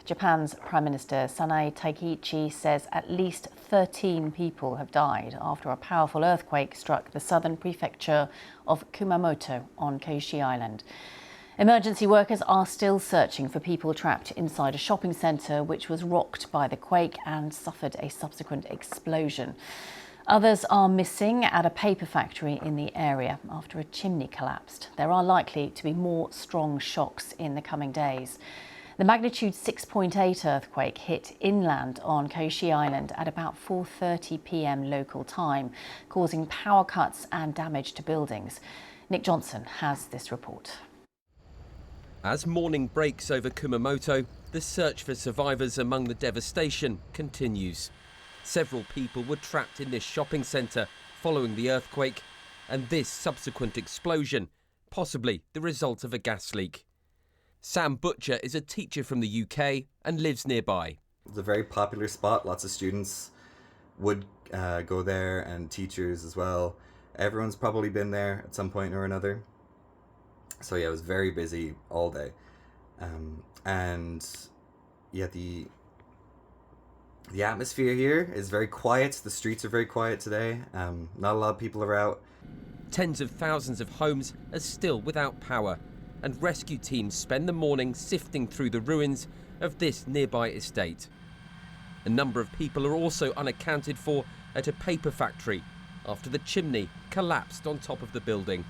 Japan's Prime Minister Sanae Takaichi says at least 13 people have died after a powerful earthquake struck the southern prefecture of Kumamoto on Kyushu Island. Emergency workers are still searching for people trapped inside a shopping centre which was rocked by the quake and suffered a subsequent explosion. Others are missing at a paper factory in the area after a chimney collapsed. There are likely to be more strong shocks in the coming days. The magnitude 6.8 earthquake hit inland on Kyushu Island at about 4:30 p.m. local time, causing power cuts and damage to buildings. Nick Johnson has this report. As morning breaks over Kumamoto, the search for survivors among the devastation continues. Several people were trapped in this shopping centre following the earthquake and this subsequent explosion, possibly the result of a gas leak. Sam Butcher is a teacher from the UK and lives nearby. It's a very popular spot. Lots of students would go there, and teachers as well. Everyone's probably been there at some point or another. So yeah, it was very busy all day. And yeah, the atmosphere here is very quiet. The streets are very quiet today. Not a lot of people are out. Tens of thousands of homes are still without power, and rescue teams spend the morning sifting through the ruins of this nearby estate. A number of people are also unaccounted for at a paper factory after the chimney collapsed on top of the building.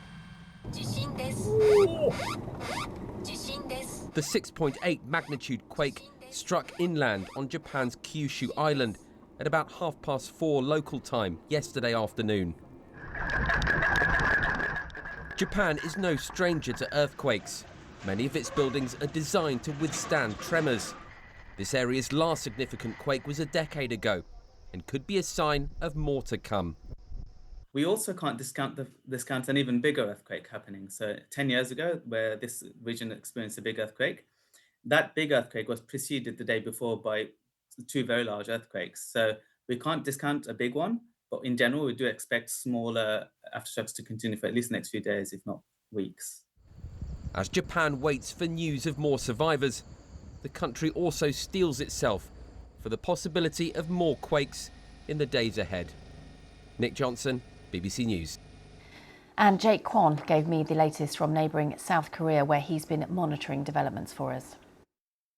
The 6.8 magnitude quake struck inland on Japan's Kyushu Island at about 4:30 local time yesterday afternoon. Japan is no stranger to earthquakes. Many of its buildings are designed to withstand tremors. This area's last significant quake was a decade ago and could be a sign of more to come. We also can't discount an even bigger earthquake happening. So 10 years ago, where this region experienced a big earthquake, that big earthquake was preceded the day before by two very large earthquakes. So we can't discount a big one, but in general, we do expect smaller aftershocks to continue for at least the next few days, if not weeks. As Japan waits for news of more survivors, the country also steels itself for the possibility of more quakes in the days ahead. Nick Johnson, BBC News. And Jake Kwon gave me the latest from neighbouring South Korea, where he's been monitoring developments for us.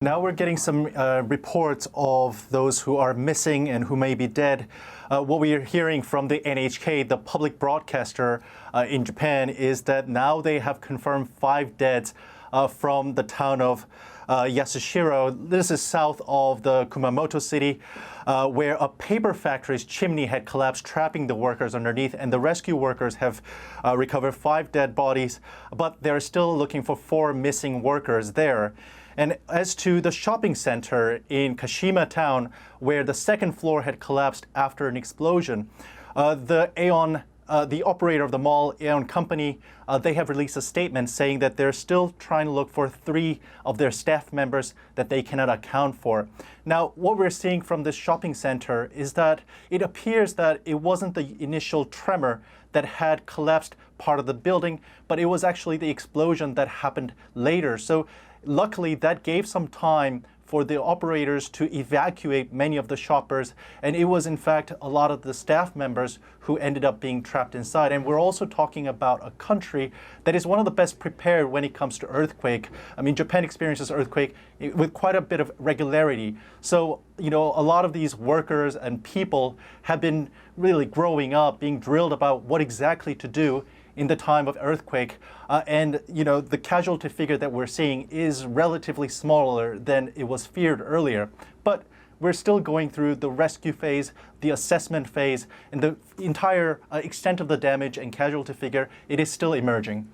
Now we're getting some reports of those who are missing and who may be dead. What we are hearing from the NHK, the public broadcaster in Japan, is that now they have confirmed 5 deaths from the town of Yasushiro. This is south of the Kumamoto city, where a paper factory's chimney had collapsed, trapping the workers underneath, and the rescue workers have recovered 5 dead bodies, but they're still looking for 4 missing workers there. And as to the shopping center in Kashima town, where the 2nd floor had collapsed after an explosion, the operator of the mall, Aeon Company, they have released a statement saying that they're still trying to look for 3 of their staff members that they cannot account for. Now, what we're seeing from this shopping center is that it appears that it wasn't the initial tremor that had collapsed part of the building, but it was actually the explosion that happened later. So luckily, that gave some time for the operators to evacuate many of the shoppers, and it was in fact a lot of the staff members who ended up being trapped inside. And we're also talking about a country that is one of the best prepared when it comes to earthquake. I mean, Japan experiences earthquake with quite a bit of regularity. So, you know, a lot of these workers and people have been really growing up, being drilled about what exactly to do in the time of earthquake. And, you know, the casualty figure that we're seeing is relatively smaller than it was feared earlier. But we're still going through the rescue phase, the assessment phase, and the entire extent of the damage and casualty figure, it is still emerging.